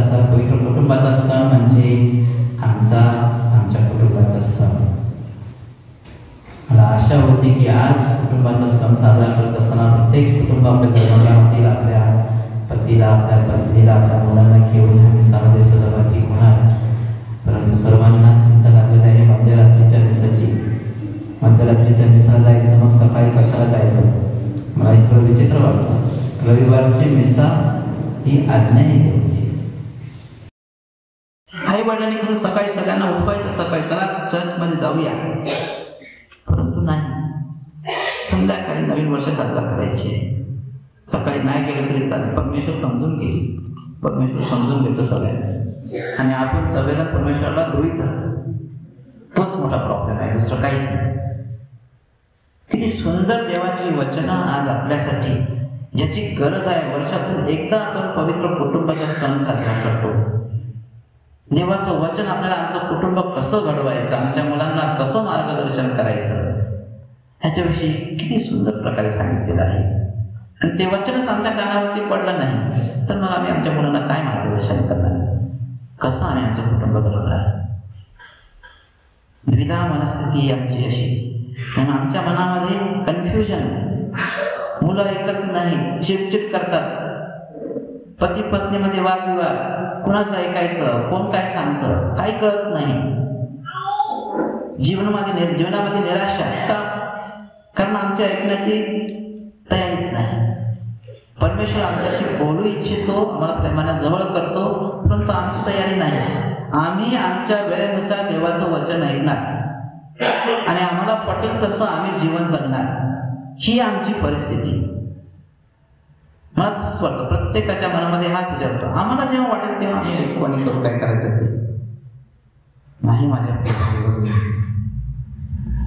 कुटुंबाचा पवित्र कुटुंबाचा सण म्हणजे आमच्या कुटुंबाचा सण. मला आशा होती की आज कुटुंबाचा सण साजरा करत असताना प्रत्येक कुटुंब आपल्या घरामध्ये आपल्या पतीला, आपल्या पत्नीला, आपल्या मुलांना घेऊन ह्या मिसामध्ये सहभागी होणार. परंतु सर्वांना चिंता लागलेली आहे मध्यरात्रीच्या मिसाची. मध्यरात्रीच्या मिसाला जायचं, मग सकाळी कशाला जायचं? मला हे थोडं विचित्र वाटतं. रविवारची मिसा ही आज्ञा आहे देवाची. आई वडिलांनी कसं सकाळी सगळ्यांना उठवायचं, सकाळी चला चर्चमध्ये जाऊया, परंतु नाही, संध्याकाळी नवीन वर्ष साजरा करायचे. सकाळी नाही गेलं तरी चालेल, परमेश्वर समजून घेईल. परमेश्वर समजून घेतो सगळ्यांना आणि आपण सगळ्यांना परमेश्वराला गृहीत धरतो. तोच मोठा प्रॉब्लेम आहे, दुसरं काहीच नाही. किती सुंदर देवाची वचनं आज आपल्यासाठी, ज्याची गरज आहे. वर्षातून एकदा आपण पवित्र कुटुंबाचा सण साजरा करतो. देवाचं वचन आपल्याला आमचं कुटुंब कसं घडवायचं, आमच्या मुलांना कसं मार्गदर्शन करायचं, ह्याच्याविषयी किती सुंदर प्रकारे सांगितलेलं आहे. आणि ते वचनच आमच्या कानावरती पडलं नाही तर मग आम्ही आमच्या मुलांना काय मार्गदर्शन करणार, कसं आम्ही आमचं कुटुंब घडवणार? द्विधा मनस्थिती आमची अशी. आणि आमच्या मनामध्ये कन्फ्युजन, मुलं ऐकत नाही, चिडचिड करतात, पती पत्नीमध्ये वादविवाद, कुणाचं ऐकायचं, कोण काय सांगतं काही कळत नाही. जीवनामध्ये निराशा का? कारण आमच्या ऐकण्याची तयारीच नाही. परमेश्वर आमच्याशी बोलू इच्छितो, आम्हाला प्रेमाने जवळ करतो, परंतु आमची तयारी नाही. आम्ही आमच्या वेळेनुसार देवाचं वचन ऐकणार आणि आम्हाला पटेल तसं आम्ही जीवन जगणार, ही आमची परिस्थिती. मला तसंच वाटतं, प्रत्येकाच्या मनामध्ये हाच विचार असतो, आम्हाला जेव्हा वाटेल तेव्हा आम्ही कोणी करू, काय करायचं ते नाही. माझ्या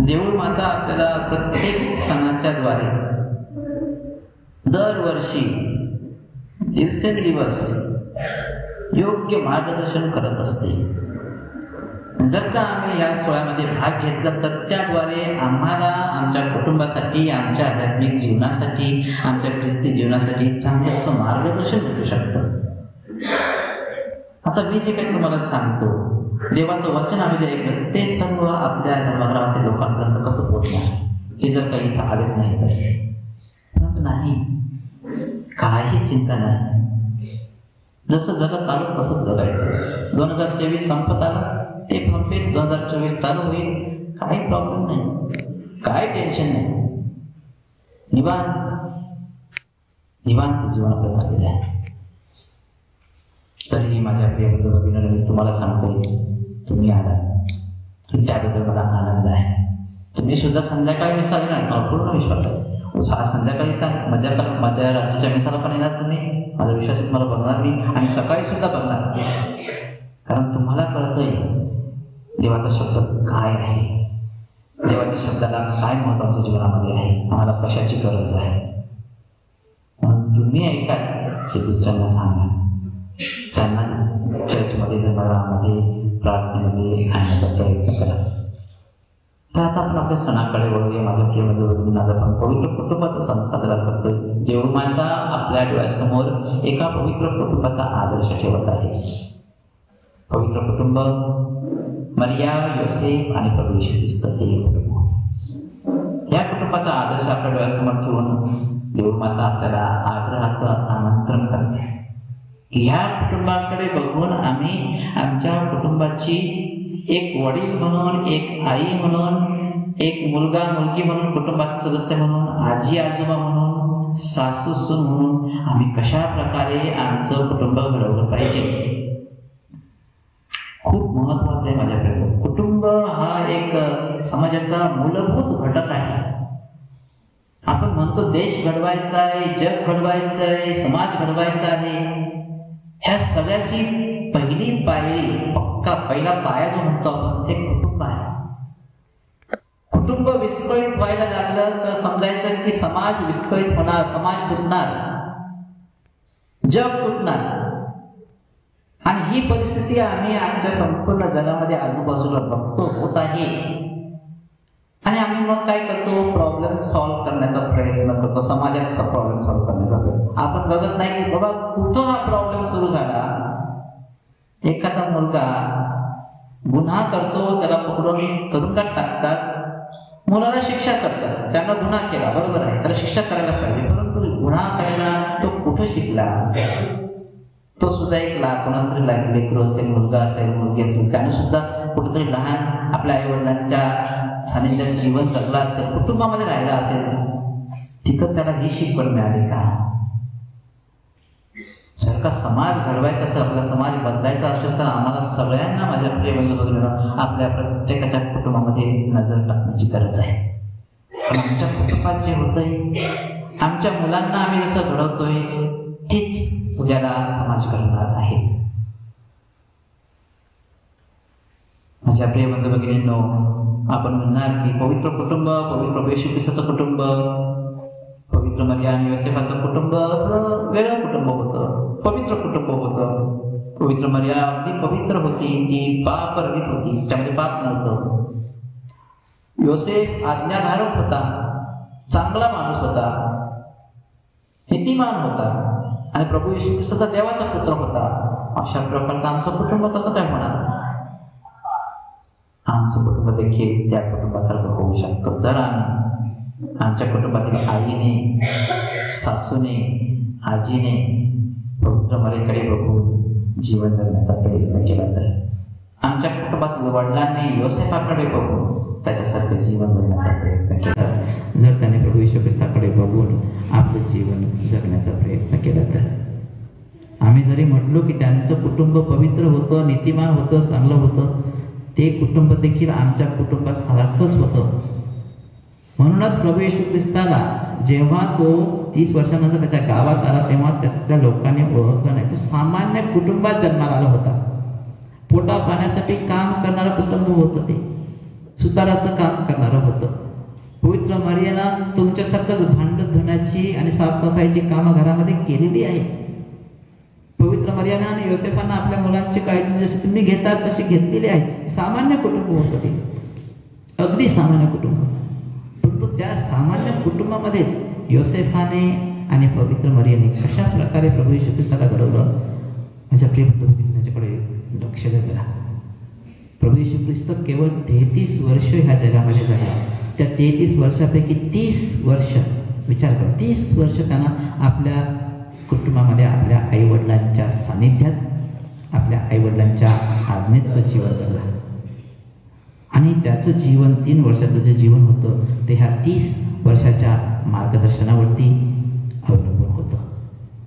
देऊळ माता आपल्याला प्रत्येक सणाच्या द्वारे दरवर्षी दिवसेंदिवस योग्य मार्गदर्शन करत असते. जर का आम्ही या सोहळ्यामध्ये भाग घेतला तर त्याद्वारे आम्हाला आमच्या कुटुंबासाठी, आमच्या आध्यात्मिक जीवनासाठी, आमच्या ख्रिस्ती जीवनासाठी चांगलं असं मार्गदर्शन भेटू शकतं. आता मी जे काही तुम्हाला सांगतो, देवाचं वचन आम्ही जे ऐकलं ते सर्व आपल्या धर्मग्रहातील लोकांपर्यंत कसं पोहोचणार, हे जर काही इथं आलेच नाही तर नाही, काही चिंता नाही. जसं जगत आलं तसंच जगायचं. 2023 संपत आला, ते फंपे 2024 चालू होईल, काही प्रॉब्लेम नाही, काही टेन्शन नाही. निवांत जीवन आपलं चाललेलं आहे. तरीही माझ्या प्रिय बंधू भगिनींनो, मी तुम्हाला सांगतोय, तुम्ही आलात त्याबद्दल मला आनंद आहे. तुम्ही सुद्धा संध्याकाळी मिसाल येणार, मला पूर्ण विश्वास आहे. संध्याकाळी मध्य रात्रीच्या मिसाला पण येणार तुम्ही, माझा विश्वास आहे तुम्हाला बघणार मी, आणि सकाळी सुद्धा बघणार. कारण तुम्हाला कळतंय देवाचा शब्द काय आहे, देवाच्या शब्दाला काय महत्त्व आमच्या जीवनामध्ये आहे, आम्हाला कशाची गरज आहे. म्हणून तुम्ही ऐका, ते दुसऱ्यांना सांगा, त्यांना चर्चमध्ये, धर्मग्रहामध्ये, प्रार्थनेमध्ये आणण्याचा प्रयत्न करा. तर आता आपण आपल्या सणाकडे वळूया. माझ्या प्रिय बंधू, आज आपण पवित्र कुटुंबाचा सण साजरा करतोय. देवमाता आपल्या डोळ्यासमोर एका पवित्र कुटुंबाचा आदर्श ठेवत आहे. पवित्र कुटुंब मरिया, योसेफ आणि प्रभू येशू ख्रिस्त हे कुटुंब. या कुटुंबाचा आदर्श आपल्या डोळ्यासमोर ठेवून देवमाता आपल्याला आग्रहाचं आमंत्रण करते की ह्या कुटुंबाकडे बघून आम्ही आमच्या कुटुंबाची एक वडील म्हणून, एक आई म्हणून, एक मुलगा मुलगी म्हणून, कुटुंबात सदस्य म्हणून, आजी आजोबा म्हणून, सासू सून म्हणून आम्ही कशा प्रकारे आमचं कुटुंब घडवलं पाहिजे. खूप महत्वाचं आहे माझ्याकडे. कुटुंब हा एक समाजाचा मूलभूत घटक आहे. आपण म्हणतो देश घडवायचा आहे, जग घडवायचं आहे, समाज घडवायचा आहे. ह्या सगळ्याची पहिली पायरी, पहिला पाया जो म्हणतो आपण, ते कुटुंब आहे. कुटुंब विस्कळीत व्हायला लागलं तर समजायचं की समाज विस्कळीत होणार, समाज तुटणार, जग तुटणार. आणि ही परिस्थिती आम्ही आमच्या संपूर्ण जगामध्ये आजूबाजूला बघतो, होत आहे. आणि आम्ही मग काय करतो, प्रॉब्लेम सॉल्व्ह करण्याचा प्रयत्न करतो, समाजाचा प्रॉब्लेम सॉल्व्ह करण्याचा प्रयत्न. आपण बघत नाही की बाबा कुठं हा प्रॉब्लेम सुरू झाला, एखादा मुलगा गुन्हा करतो, त्याला पकडून तुरुंगात टाकतात, मुलाला शिक्षा करतात, त्यानं गुन्हा केला, बरोबर आहे, त्याला शिक्षा करायला पाहिजे, परंतु गुन्हा करायला तो कुठं शिकला? तो सुद्धा एक कोणाला तरी लेकरू असेल, मुलगा असेल, मुलगी असेल, त्याने सुद्धा कुठेतरी लहान आपल्या आई वडिलांच्या सानिध्यात जीवन जगला असेल, कुटुंबामध्ये राहिला असेल, तिथं त्याला ही शिकवण मिळाली का? जर का समाज घडवायचा असेल, आपला समाज बदलायचा असेल, तर आम्हाला सगळ्यांना, माझ्या प्रिय बंधू, आपल्या प्रत्येकाच्या कुटुंबामध्ये नजर टाकण्याची गरज आहे. आमच्या कुटुंबात जे होतंय, आमच्या मुलांना आम्ही जसं घडवतोय, तीच उद्याला समाज करणार आहेत. माझ्या प्रिय बंधू भगिनींनो, आपण म्हणणार की पवित्र कुटुंब, पवित्र येशू ख्रिस्ताचं कुटुंब, पवित्र मरिया आणि योसेफाचं कुटुंब वेगळं कुटुंब होतं, पवित्र कुटुंब होतं. पवित्र मरिया अगदी पवित्र होती, ती पापरहित होती, त्यामध्ये पाप नव्हतं. योसेफ आज्ञाधारक होता, चांगला माणूस होता, नीतिमान होता आणि प्रभू येशू ख्रिस्ताचा देवाचा पुत्र होता. अशा प्रकारचं आमचं कुटुंब कसं काय होणार? आमचं कुटुंब देखील त्या कुटुंबासारखं होऊ शकतं, जर आम्ही आमच्या कुटुंबातील आईने, सासूने, आजीने पवित्र मरियेकडे बघून जीवन जगण्याचा प्रयत्न केला तर, आमच्या कुटुंबातील वडिलांनी योसेफाकडे बघून त्याच्यासारखं जीवन जगण्याचा प्रयत्न केला, जर त्याने प्रभू येशू ख्रिस्ताकडे बघून आपलं जीवन जगण्याचा प्रयत्न केला तर, आम्ही जरी म्हटलो की त्यांचं कुटुंब पवित्र होतं, नीतिमान होतं, चांगलं होतं, ते कुटुंब देखील आमच्या कुटुंबासारखंच होतं. म्हणूनच प्रभू येशू ख्रिस्ताला जेव्हा तो 30 वर्षानंतर त्याच्या गावात आला, तेव्हा त्या लोकांनी ओळखलं नाही. तो सामान्य कुटुंबात जन्माला आला होता. पोटा पाण्यासाठी काम करणारं कुटुंब होतं, ते सुताराचं काम करणारं होतं. पवित्र मरियेला तुमच्यासारखंच भांड धुण्याची आणि साफसफाईची कामं घरामध्ये केलेली आहे. पवित्र मरियाना आणि योसेफांना आपल्या मुलांची काळजी जशी तुम्ही घेतात तशी घेतलेली आहे. सामान्य कुटुंब होतं ते, अगदी सामान्य कुटुंब. परंतु त्या सामान्य कुटुंबामध्येच योसेफाने आणि पवित्र मरियाने कशा प्रकारे प्रभू येशू ख्रिस्ताला घडवलं, माझ्या प्रिय बंधूंच्याकडे लक्ष द्या जरा. प्रभू येशू ख्रिस्त केवळ 33 वर्ष ह्या जगामध्ये झाला. त्या 33 वर्षापैकी 30 वर्ष, विचार करा, 30 वर्ष त्यांना आपल्या कुटुंबामध्ये आपल्या आईवडिलांच्या सानिध्यात, आपल्या आईवडिलांच्या आज्ञेत जीवन जगला. आणि त्याचं जीवन 3 वर्षाचं जे जीवन होतं ते ह्या 30 वर्षाच्या मार्गदर्शनावरती अवलंबून होतं.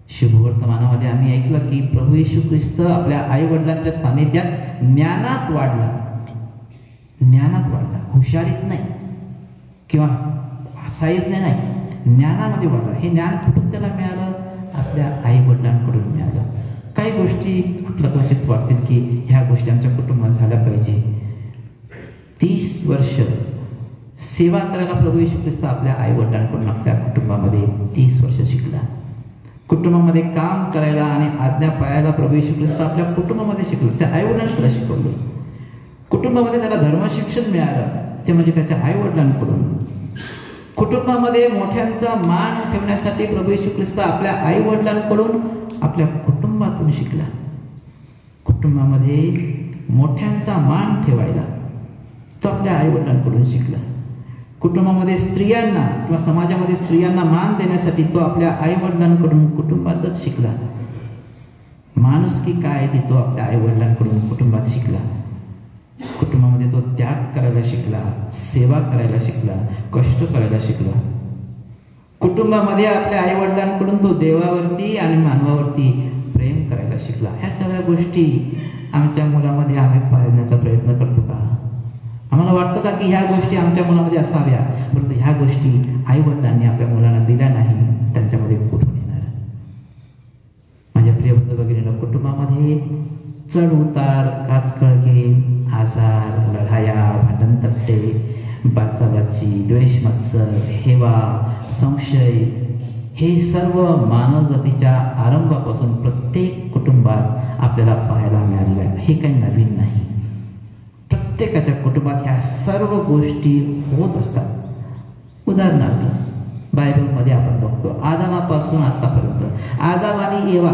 शुभवर्तमानामध्ये आम्ही ऐकलं की प्रभू येशू ख्रिस्त आपल्या आईवडिलांच्या सानिध्यात ज्ञानात वाढला, ज्ञानात वाढला, हुशारीत नाही किंवा साईजने नाही, ज्ञानामध्ये वाढला. हे ज्ञान कुठून त्याला मिळालं? आपल्या आई वडिलांकडून मिळालं. काही गोष्टी आपल्या कदाचित वाटतील की ह्या गोष्टी आमच्या कुटुंबात झाल्या पाहिजे. 30 वर्ष सेवा करायला प्रभू येशू ख्रिस्त आपल्या आई वडिलांकडून आपल्या कुटुंबामध्ये 30 वर्ष शिकला. कुटुंबामध्ये काम करायला आणि आज्ञा पाळायला प्रभू येशू ख्रिस्त आपल्या कुटुंबामध्ये शिकला, त्याच्या आई वडिलांनी त्याला शिकवलं. कुटुंबामध्ये त्याला धर्मशिक्षण मिळालं, ते म्हणजे त्याच्या आई वडिलांकडून. कुटुंबामध्ये मोठ्यांचा मान ठेवण्यासाठी प्रभू येशू ख्रिस्त आपल्या आई वडिलांकडून, आपल्या कुटुंबातून शिकला. कुटुंबामध्ये मोठ्यांचा मान ठेवायला तो आपल्या आई वडिलांकडून शिकला. कुटुंबामध्ये स्त्रियांना किंवा समाजामध्ये स्त्रियांना मान देण्यासाठी तो आपल्या आई वडिलांकडून, कुटुंबातच शिकला. माणुसकी काय ती तो आपल्या आई वडिलांकडून, कुटुंबात शिकला. कुटुंबामध्ये तो त्याग करायला शिकला, सेवा करायला शिकला, कष्ट करायला शिकला. कुटुंबामध्ये आपल्या आई वडिलांकडून तो देवावरती आणि मानवावरती प्रेम करायला शिकला. ह्या सगळ्या गोष्टी आमच्या मुलामध्ये आम्ही पाळण्याचा प्रयत्न करतो का? आम्हाला वाटतं का की ह्या गोष्टी आमच्या मुलामध्ये असाव्या, परंतु ह्या गोष्टी आई वडिलांनी आपल्या मुलांना दिल्या नाही, त्यांच्यामध्ये कुठून येणार? माझ्या प्रिय बंधू भगिनींनो, कुटुंबामध्ये चढ उतार, काचकळगे, आजार, लढाया, भांडण तट्टे, बाचाबाची, द्वेष, मत्सर, हेवा, संशय, हे सर्व मानव जातीच्या आरंभापासून प्रत्येक कुटुंबात आपल्याला पाहायला मिळालेलं आहे. हे काही नवीन नाही. प्रत्येकाच्या कुटुंबात ह्या सर्व गोष्टी होत असतात. उदाहरणार्थ बायबलमध्ये आपण बघतो, आदामापासून आतापर्यंत आदाम आणि एवा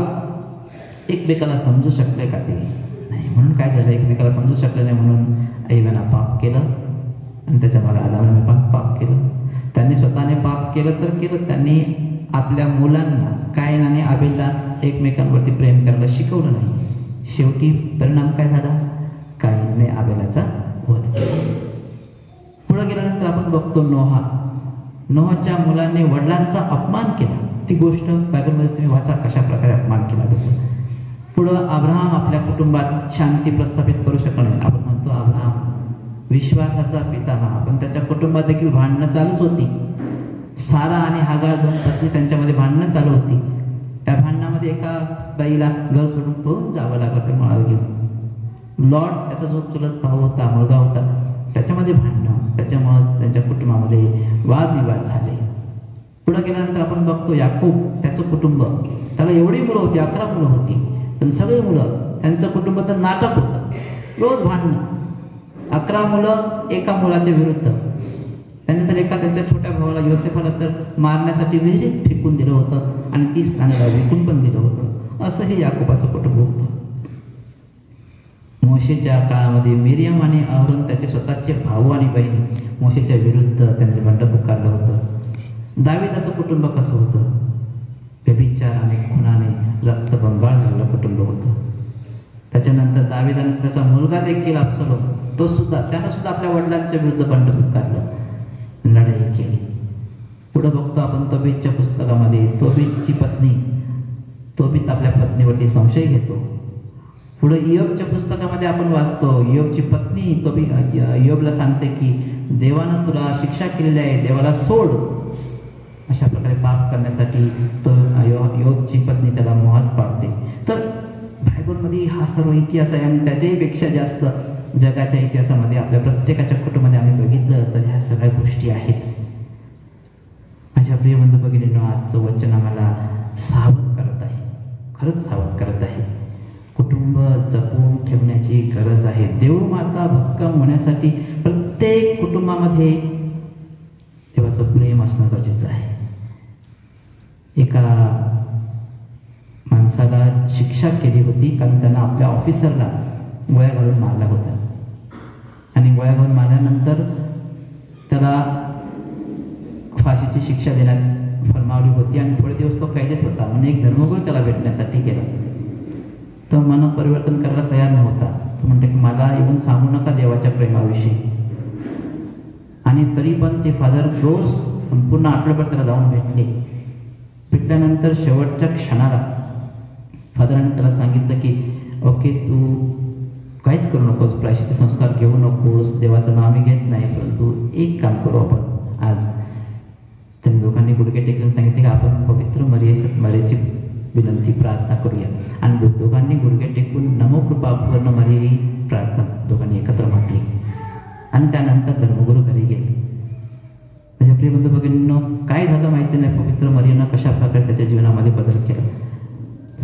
एकमेकाला समजू शकले का? ते नाही. म्हणून काय झालं, एकमेकाला समजू शकलं नाही म्हणून ऐवानं पाप केलं आणि त्याच्या मागे आदामाने पाप केलं. त्यांनी स्वतःने पाप केलं तर केलं, त्यांनी आपल्या मुलांना कायन आणि आबेलला एकमेकांवरती प्रेम करायला शिकवलं नाही. शेवटी परिणाम काय झाला, कायनने आबेलाचा वध केला. पुढे गेल्यानंतर आपण बघतो नोहाच्या मुलांनी वडिलांचा अपमान केला. ती गोष्ट बायबलमध्ये तुम्ही वाचा कशा प्रकारे अपमान केला त्याचा. पुढं अब्राहम आपल्या कुटुंबात शांती प्रस्थापित करू शकला नाही. आपण म्हणतो अब्राहम विश्वासाचा पिता हा, पण त्याच्या कुटुंबात देखील भांडणं चालूच होती. सारा आणि हागार दोन पत्नी, त्यांच्यामध्ये भांडणं चालू होती. त्या भांडणामध्ये एका बाईला घर सोडून पळून जावं लागलं ते मुलाला घेऊन. लॉर्ड त्याचा जो चुलत भाऊ होता, मुलगा होता, त्याच्यामध्ये भांडणं, त्याच्यामुळं त्यांच्या कुटुंबामध्ये वादविवाद झाले. पुढे गेल्यानंतर आपण बघतो याकूब, त्याचं कुटुंब, त्याला एवढी मुलं होती, 11 मुलं होती, पण सगळी मुलं, त्यांचं कुटुंब तर नाटक होतं, रोज भांडणं. 11 मुलं एका मुलाच्या विरुद्ध. त्यांनी तर त्यांच्या छोट्या भावाला योसेफाला तर मारण्यासाठी विहिरीत फेकून दिलं होतं आणि 30 नाण्याला विकून पण दिलं होतं. असं हे याकोबाचं कुटुंब होतं. मोशेच्या काळामध्ये मिरियम आणि अहरोन त्याचे स्वतःचे भाऊ आणि बहिणी मोशेच्या विरुद्ध त्यांचे बंड पुकारलं होतं. दाविदाचं कुटुंब कसं होतं, व्यभिचाराने खुनाने रक्तबंबाळ झालेलं कुटुंब होतं. त्याच्यानंतर दाविदाने त्याचा मुलगा देखील अब्सलोम, त्यानं सुद्धा आपल्या वडिलांच्या विरुद्ध बंड पुकारलं, लढाई केली. पुढे बघतो आपण तोबीतच्या पुस्तकामध्ये तोबीतची पत्नी, तोबीत आपल्या पत्नीवरती संशय घेतो. पुढे इयोबच्या पुस्तकामध्ये आपण वाचतो इयोबची पत्नी इयोबला सांगते की देवानं तुला शिक्षा केलेली आहे, देवाला सोड. अशा प्रकारे पाप करण्यासाठी तो इयोबची पत्नी त्याला मोहात पाडते. तर बायबलमध्ये हा सर्व इतिहास आहे आणि त्याच्याही पेक्षा जास्त जगाच्या इतिहासामध्ये आपल्या प्रत्येकाच्या कुटुंबामध्ये आम्ही बघितलं तर ह्या सगळ्या गोष्टी आहेत. माझ्या प्रिय बंधू भगिनींनो, आजचं वचन आम्हाला सावध करत आहे, खरंच सावध करत आहे. कुटुंब जपून ठेवण्याची गरज आहे. देवमाता भक्कम होण्यासाठी प्रत्येक कुटुंबामध्ये देवाचं प्रेम असणं गरजेचं आहे. एका माणसाला शिक्षा केली होती कारण त्यानं आपल्या ऑफिसरला गोळ्या घालून मारला होता आणि गोळ्या घालून मारल्यानंतर त्याला फाशीची शिक्षा देण्यात फरमावली होती आणि थोडे दिवस तो कैदेत होता. म्हणून एक धर्मगुरू त्याला भेटण्यासाठी गेला. तो मन परिवर्तन करायला तयार नव्हता. तो म्हणतो की मला येऊन सांगू नका देवाच्या प्रेमाविषयी. आणि तरी पण ते फादर रोज संपूर्ण आठवड्याभर त्याला जाऊन भेटल्यानंतर शेवटच्या क्षणाला फादराने त्याला सांगितलं की ओके, तू काहीच करू नकोस, प्रायश्चित्त संस्कार घेऊ नकोस, देवाचं नाव मी घेत नाही, परंतु एक काम करू आपण आज. त्यांनी दोघांनी गुडघे टेकून सांगितले की आपण पवित्र मरियेची विनंती प्रार्थना करूया. आणि दोघांनी गुडघे टेकून नमो कृपा पूर्ण मरिये प्रार्थना दोघांनी एकत्र म्हटली आणि त्यानंतर धर्मगुरू घरी गेले. माझ्या प्रिय बंधू भगिनींनो, काय झालं माहिती नाही, पवित्र मरियेनं कशा प्रकारे त्याच्या जीवनामध्ये बदल केला.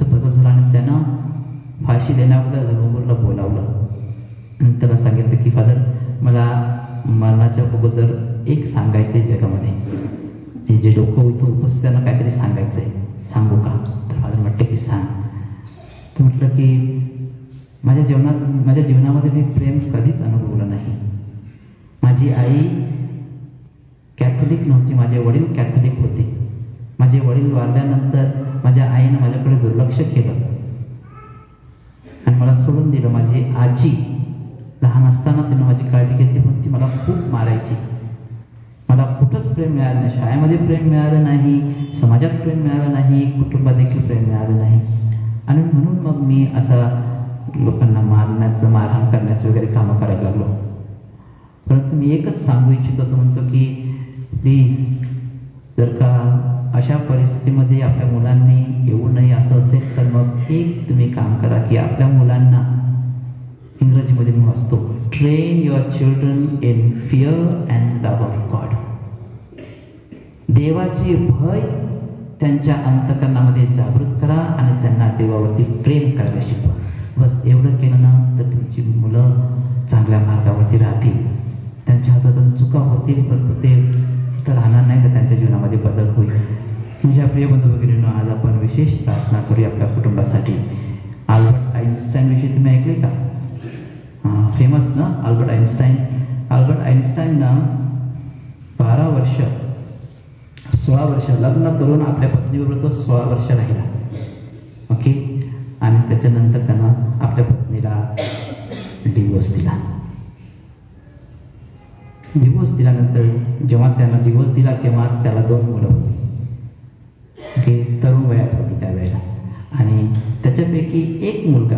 बदल झाला आणि त्यानं फाशी देण्याबद्दल धर्मगुरूला बोलावलं आणि त्याला सांगितलं की फादर, मला मरणाच्या अगोदर एक सांगायचं आहे जगामध्ये, जे लोक इथं उपस्थित त्यांना काहीतरी सांगायचं आहे, सांगू का? तर फादर म्हटलं की सांग. तर म्हटलं की माझ्या जीवनामध्ये मी प्रेम कधीच अनुभवलं नाही. माझी आई कॅथलिक नव्हती, माझे वडील कॅथलिक होते. माझे वडील वारल्यानंतर माझ्या आईनं माझ्याकडे दुर्लक्ष केलं आणि मला सोडून दिलं. माझी आजी लहान असताना तिनं माझी काळजी घेतली, पण ती मला खूप मारायची. मला कुठंच प्रेम मिळालं नाही, शाळेमध्ये प्रेम मिळालं नाही, समाजात प्रेम मिळालं नाही, कुटुंबात देखील प्रेम मिळालं नाही. आणि म्हणून मग मी असा लोकांना मारहाण करण्याचं वगैरे कामं करायला लागलो. परंतु मी एकच सांगू इच्छितो, तो म्हणतो की प्लीज, जर का अशा परिस्थितीमध्ये आपल्या मुलांनी येऊ नये असं असेल तर मग एक तुम्ही काम करा की आपल्या मुलांना, इंग्रजीमध्ये मी वाचतो, train your children in fear and love of God. देवाचे भय त्यांच्या अंतःकरणामध्ये जागृत करा आणि त्यांना देवावरती प्रेम करायला शिकवा. बस एवढं केलं ना तर तुमची मुलं चांगल्या मार्गावरती राहतील. त्यांच्या हातातून चुका होतील परंतु ते तिथं राहणार नाही, तर त्यांच्या जीवनामध्ये बदल होईल. माझ्या प्रिय बंधू भगिनींनो, आज आपण विशेष प्रार्थना करूया आपल्या कुटुंबासाठी. अल्बर्ट आइन्स्टाईन विषयी तुम्ही ऐकले का? फेमस ना अल्बर्ट आइन्स्टाईननं 12 वर्ष 16 वर्ष लग्न करून आपल्या पत्नीबरोबर तो 16 वर्ष राहिला. ओके. आणि त्याच्यानंतर त्यानं आपल्या पत्नीला डिवोर्स दिल्यानंतर जेव्हा त्यानं डिवोर्स दिला तेव्हा त्याला 2 मुलं होती. ओके. तरुण वयात होती त्यावेळेला. आणि त्याच्यापैकी एक मुलगा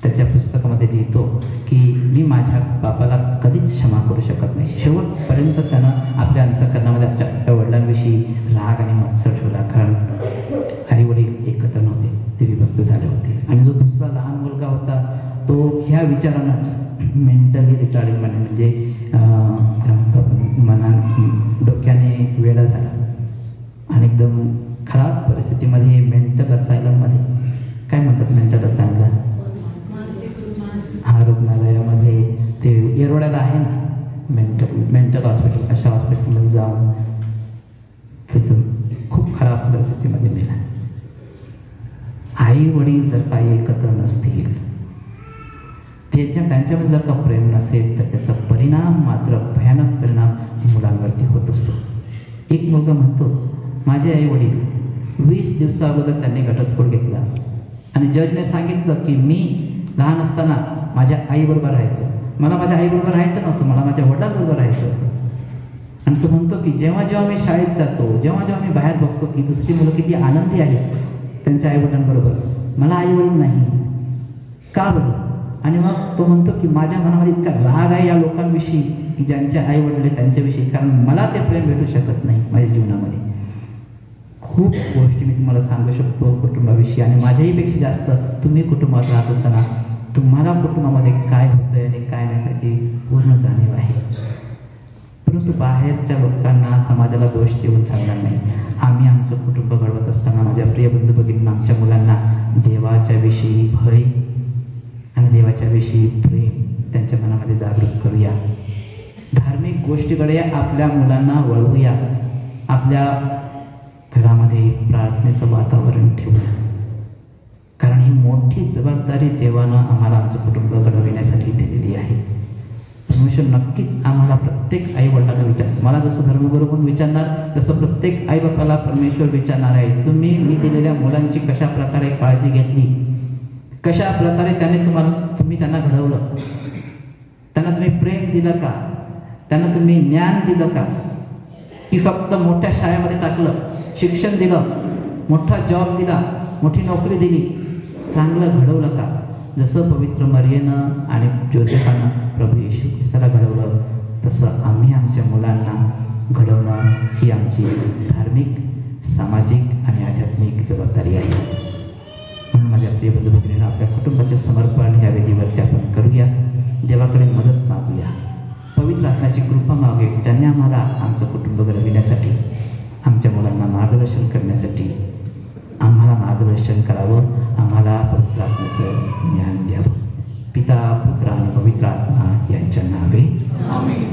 त्याच्या पुस्तकामध्ये लिहितो की मी माझ्या बापाला कधीच क्षमा करू शकत नाही. शेवटपर्यंत त्यानं आपल्या अंतःकरणामध्ये आपल्या वडिलांविषयी राग आणि मत्सर ठेवला, कारण आई वडील एकत्र नव्हते, ते विभक्त झाले होते. आणि जो दुसरा लहान मुलगा होता तो ह्या विचारानंच मेंटली रिटार्डिंग म्हणजे डोक्याने वेडा झाला आणि एकदम खराब परिस्थितीमध्ये मेंटल असायलममध्ये, काय म्हणतात मेंटल असायलमला, हा रुग्णालयामध्ये ते येरवड्याला आहे ना मेंटल हॉस्पिटल, अशा हॉस्पिटलमध्ये जाऊन तिथून खूप खराब परिस्थितीमध्ये मेला. आई वडील जर काही एकत्र नसतील, त्यांच्यामध्ये जर का प्रेम नसेल तर त्याचा परिणाम मात्र भयानक परिणाम मुलांवरती होत असतो. एक मुलगा म्हणतो माझे आई वडील 20 दिवसा अगोदर त्यांनी घटस्फोट घेतला आणि जजने सांगितलं की मी लहान असताना माझ्या आईबरोबर राहायचं, मला माझ्या आईबरोबर राहायचं नव्हतं, मला माझ्या वडिलांबरोबर राहायचं होतं. आणि तो म्हणतो की जेव्हा जेव्हा मी शाळेत जातो, जेव्हा जेव्हा मी बाहेर बघतो की दुसरी मुलं किती आनंदी आहेत त्यांच्या आईवडिलांबरोबर, मला आईवडील नाही, का बरं? आणि मग तो म्हणतो की माझ्या मनामध्ये इतका राग आहे या लोकांविषयी की ज्यांचे आईवडील आहेत त्यांच्याविषयी, कारण मला ते प्रेम भेटू शकत नाही माझ्या जीवनामध्ये. खूप गोष्टी मी तुम्हाला सांगू शकतो कुटुंबाविषयी, आणि माझ्याहीपेक्षा जास्त तुम्ही कुटुंबात राहत असताना तुम्हाला कुटुंबामध्ये काय होतंय आणि काय नाही त्याची पूर्ण जाणीव आहे. परंतु बाहेरच्या लोकांना समाजाला दोष देऊन चालणार नाही. आम्ही आमचं कुटुंब घडवत असताना माझ्या प्रिय बंधू भगिनी, आमच्या मुलांना देवाच्या विषयी भय आणि देवाच्या विषयी प्रेम त्यांच्या मनामध्ये जागृत करूया. धार्मिक गोष्टीकडे आपल्या मुलांना वळवूया. आपल्या घरामध्ये प्रार्थनेचं वातावरण ठेवूया, कारण ही मोठी जबाबदारी देवानं आम्हाला आमचं कुटुंब घडविण्यासाठी दिलेली आहे. परमेश्वर नक्कीच आम्हाला प्रत्येक आई वडिलांना विचार, मला जसं धर्मगुरू म्हणून विचारणार तसं प्रत्येक आई बापाला परमेश्वर विचारणार आहे, तुम्ही मी दिलेल्या मुलांची कशा प्रकारे काळजी घेतली, कशा प्रकारे तुम्ही त्यांना घडवलं, त्यांना तुम्ही प्रेम दिलं का, त्यांना तुम्ही ज्ञान दिलं का, की फक्त मोठ्या शाळेमध्ये टाकलं, शिक्षण दिलं, मोठा जॉब दिला, मोठी नोकरी दिली, चांगलं घडवलं का? जसं पवित्र मरियेनं आणि जोसेफानं प्रभू येशू ख्रिस्ताला घडवलं तसं आम्ही आमच्या मुलांना घडवणं ही आमची धार्मिक, सामाजिक आणि आध्यात्मिक जबाबदारी आहे. म्हणून माझ्या प्रिय बंधू भगिनींना आपल्या कुटुंबाचे समर्पण ह्या वेदीवरती आपण करूया. देवाकडे मदत मागूया, पवित्र आत्म्याची कृपा मागूया, त्यांनी आम्हाला आमचं कुटुंब घडविण्यासाठी, आमच्या मुलांना मार्गदर्शन करण्यासाठी आम्हाला मार्गदर्शन करावं, आम्हाला पवित्र आत्म्याचं ज्ञान द्यावं. पिता, पुत्र आणि पवित्र आत्मा यांच्या नावे आमेन.